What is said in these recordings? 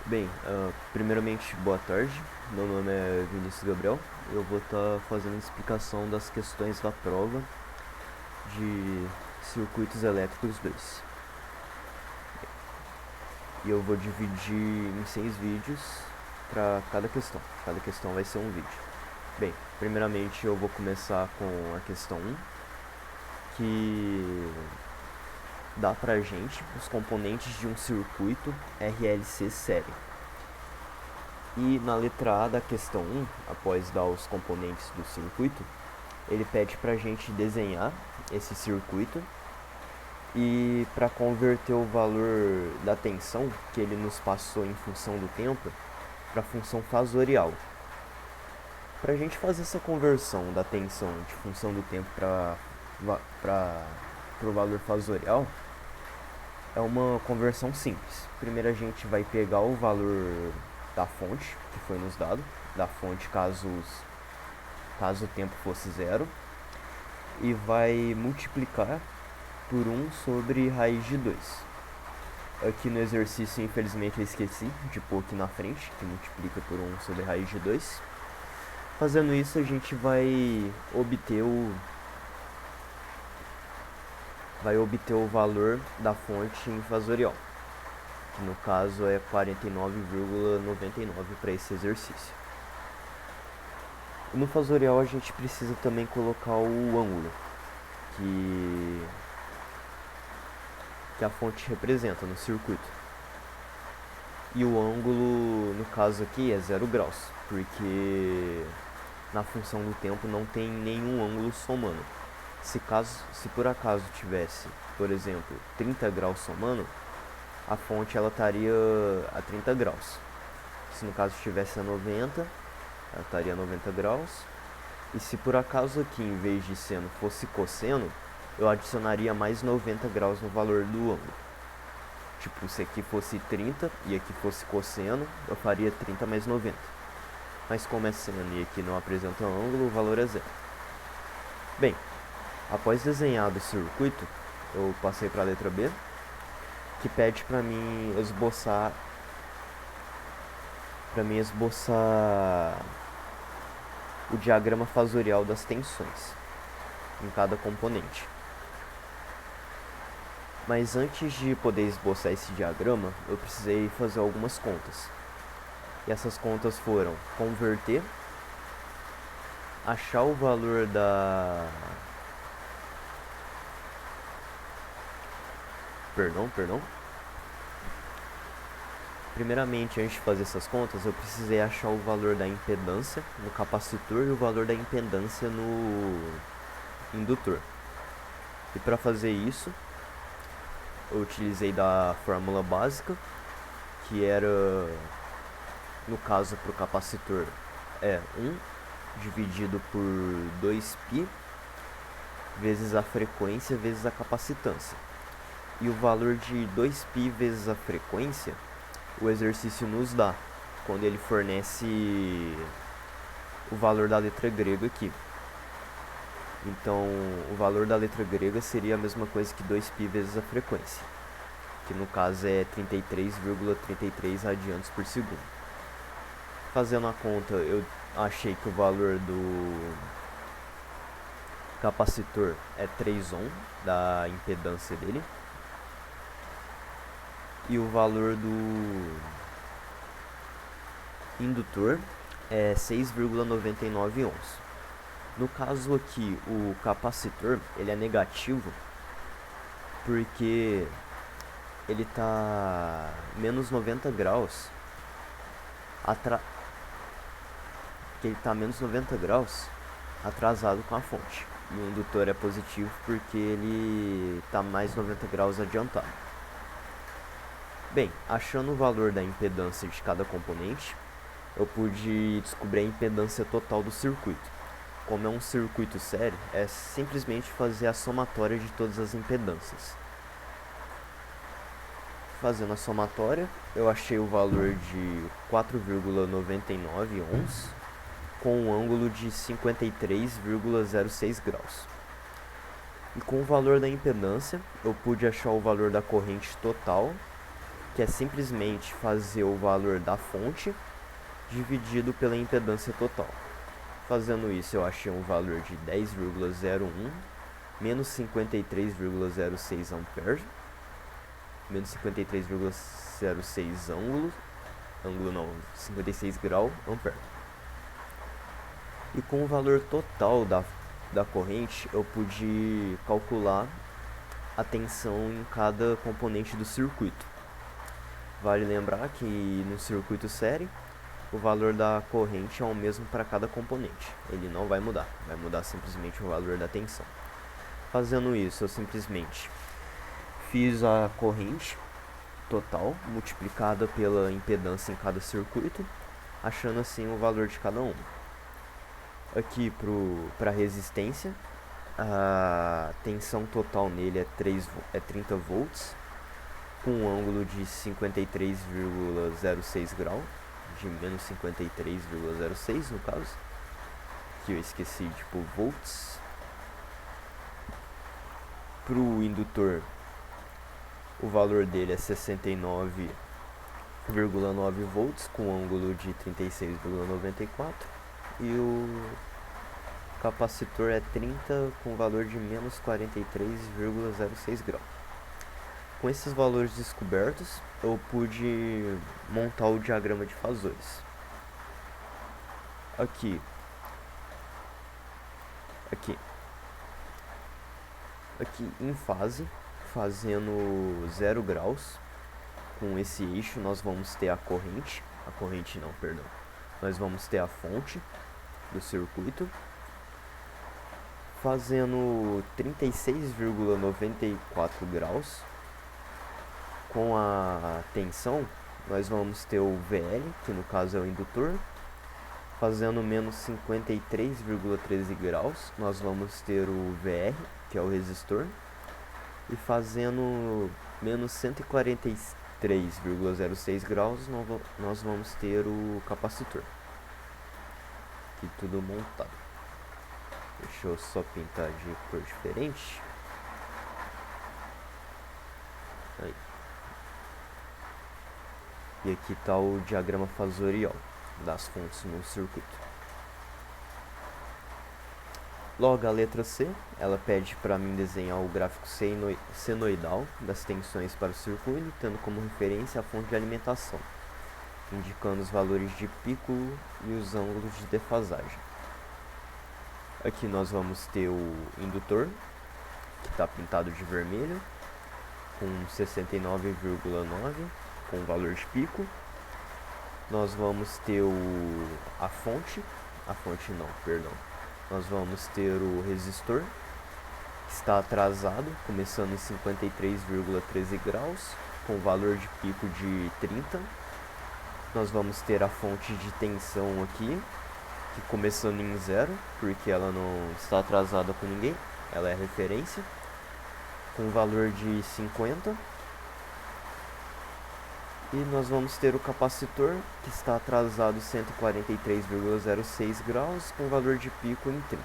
Bem, primeiramente, boa tarde. Meu nome é Vinícius Gabriel. Eu vou estar fazendo a explicação das questões da prova de circuitos elétricos 2. E eu vou dividir em 6 vídeos para cada questão. Cada questão vai ser um vídeo. Bem, primeiramente eu vou começar com a questão 1, que dá pra gente os componentes de um circuito RLC série. E na letra A da questão 1, após dar os componentes do circuito, ele pede para a gente desenhar esse circuito e para converter o valor da tensão que ele nos passou em função do tempo para a função fasorial. Para a gente fazer essa conversão da tensão de função do tempo para o valor fasorial, é uma conversão simples. Primeiro a gente vai pegar o valor da fonte que foi nos dado, da fonte caso o tempo fosse zero, e vai multiplicar por 1 sobre raiz de 2. Aqui no exercício, infelizmente, eu esqueci de pôr aqui na frente, que multiplica por 1 sobre raiz de 2. Fazendo isso, a gente vai obter o valor da fonte em fasorial, que no caso é 49,99 para esse exercício. No fasorial a gente precisa também colocar o ângulo que a fonte representa no circuito. E o ângulo, no caso aqui, é 0 graus, porque na função do tempo não tem nenhum ângulo somando. Se por acaso tivesse, por exemplo, 30 graus somando, a fonte ela estaria a 30 graus. Se no caso estivesse a 90, ela estaria a 90 graus. E se por acaso aqui, em vez de seno, fosse cosseno, eu adicionaria mais 90 graus no valor do ângulo. Tipo, se aqui fosse 30 e aqui fosse cosseno, eu faria 30 mais 90. Mas como é seno e aqui não apresenta ângulo, o valor é zero. Bem, após desenhado o circuito, eu passei para a letra B, que pede para mim esboçar o diagrama fasorial das tensões em cada componente. Mas antes de poder esboçar esse diagrama, eu precisei fazer algumas contas. E essas contas foram converter, achar o valor da... Perdão. Primeiramente, antes de fazer essas contas, eu precisei achar o valor da impedância no capacitor e o valor da impedância no indutor. E para fazer isso, eu utilizei da fórmula básica, que era, no caso para o capacitor, é 1 dividido por 2π vezes a frequência vezes a capacitância. E o valor de 2π vezes a frequência, o exercício nos dá, quando ele fornece o valor da letra grega aqui. Então, o valor da letra grega seria a mesma coisa que 2π vezes a frequência, que no caso é 33,33 radianos por segundo. Fazendo a conta, eu achei que o valor do capacitor é 3 ohm da impedância dele, e o valor do indutor é 6,99 ohms. No caso aqui, o capacitor ele é negativo porque ele está menos 90 graus atrasado com a fonte. E o indutor é positivo porque ele está mais 90 graus adiantado. Bem, achando o valor da impedância de cada componente, eu pude descobrir a impedância total do circuito. Como é um circuito sério, é simplesmente fazer a somatória de todas as impedâncias. Fazendo a somatória, eu achei o valor de 4,99 ohms com um ângulo de 53,06 graus. E com o valor da impedância, eu pude achar o valor da corrente total que é simplesmente fazer o valor da fonte dividido pela impedância total. Fazendo isso, eu achei um valor de 10,01 menos 53,06 amperes, menos 53,06 ângulo não, 56 grau ampere. E com o valor total da corrente, eu pude calcular a tensão em cada componente do circuito. Vale lembrar que no circuito série, o valor da corrente é o mesmo para cada componente. Ele não vai mudar simplesmente o valor da tensão. Fazendo isso, eu simplesmente fiz a corrente total multiplicada pela impedância em cada circuito, achando assim o valor de cada um. Aqui para resistência, a tensão total nele é 30 volts, com um ângulo de 53,06 grau, de menos 53,06 no caso, que eu esqueci de pôr volts. Para o indutor, o valor dele é 69,9 volts, com um ângulo de 36,94, e o capacitor é 30 com valor de menos 43,06 graus. Com esses valores descobertos, eu pude montar o diagrama de fasores. Aqui em fase, fazendo 0 graus, com esse eixo nós vamos ter nós vamos ter a fonte do circuito, fazendo 36,94 graus, com a tensão nós vamos ter o VL, que no caso é o indutor, fazendo menos 53,13 graus, nós vamos ter o VR, que é o resistor, e fazendo menos 143,06 graus, nós vamos ter o capacitor. Aqui tudo montado. Deixa eu só pintar de cor diferente. Aí. E aqui está o diagrama fasorial das fontes no circuito. Logo, a letra C, ela pede para mim desenhar o gráfico senoidal das tensões para o circuito, tendo como referência a fonte de alimentação, indicando os valores de pico e os ângulos de defasagem. Aqui nós vamos ter o indutor, que está pintado de vermelho, com 69,9, com valor de pico. Nós vamos ter nós vamos ter o resistor, que está atrasado, começando em 53,13 graus, com valor de pico de 30. Nós vamos ter a fonte de tensão aqui, que começando em 0, porque ela não está atrasada com ninguém, ela é referência, com valor de 50. E nós vamos ter o capacitor, que está atrasado 143,06 graus, com valor de pico em 30.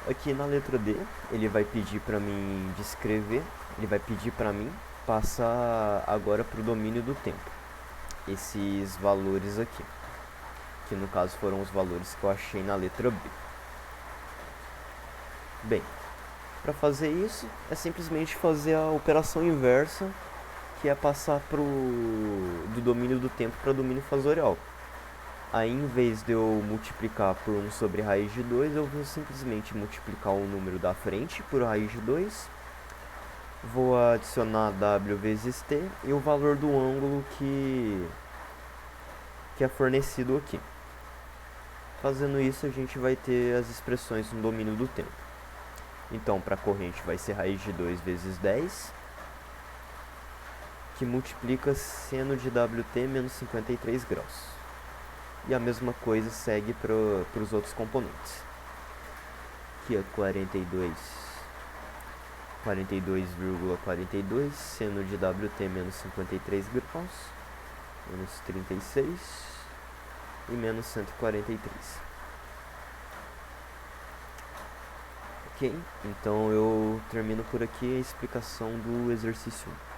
Aqui na letra D, ele vai pedir para mim passar agora para o domínio do tempo. Esses valores aqui, que no caso foram os valores que eu achei na letra B. Bem, para fazer isso, é simplesmente fazer a operação inversa, que é passar do domínio do tempo para o domínio fasorial. Aí, em vez de eu multiplicar por 1 sobre raiz de 2, eu vou simplesmente multiplicar o número da frente por raiz de 2, vou adicionar W vezes T e o valor do ângulo que é fornecido aqui. Fazendo isso, a gente vai ter as expressões no domínio do tempo. Então, para a corrente vai ser raiz de 2 vezes 10, que multiplica seno de WT menos 53 graus. E a mesma coisa segue para os outros componentes. Aqui é 42,42, seno de WT menos 53 graus, menos 36 e menos 143. Ok, então eu termino por aqui a explicação do exercício 1.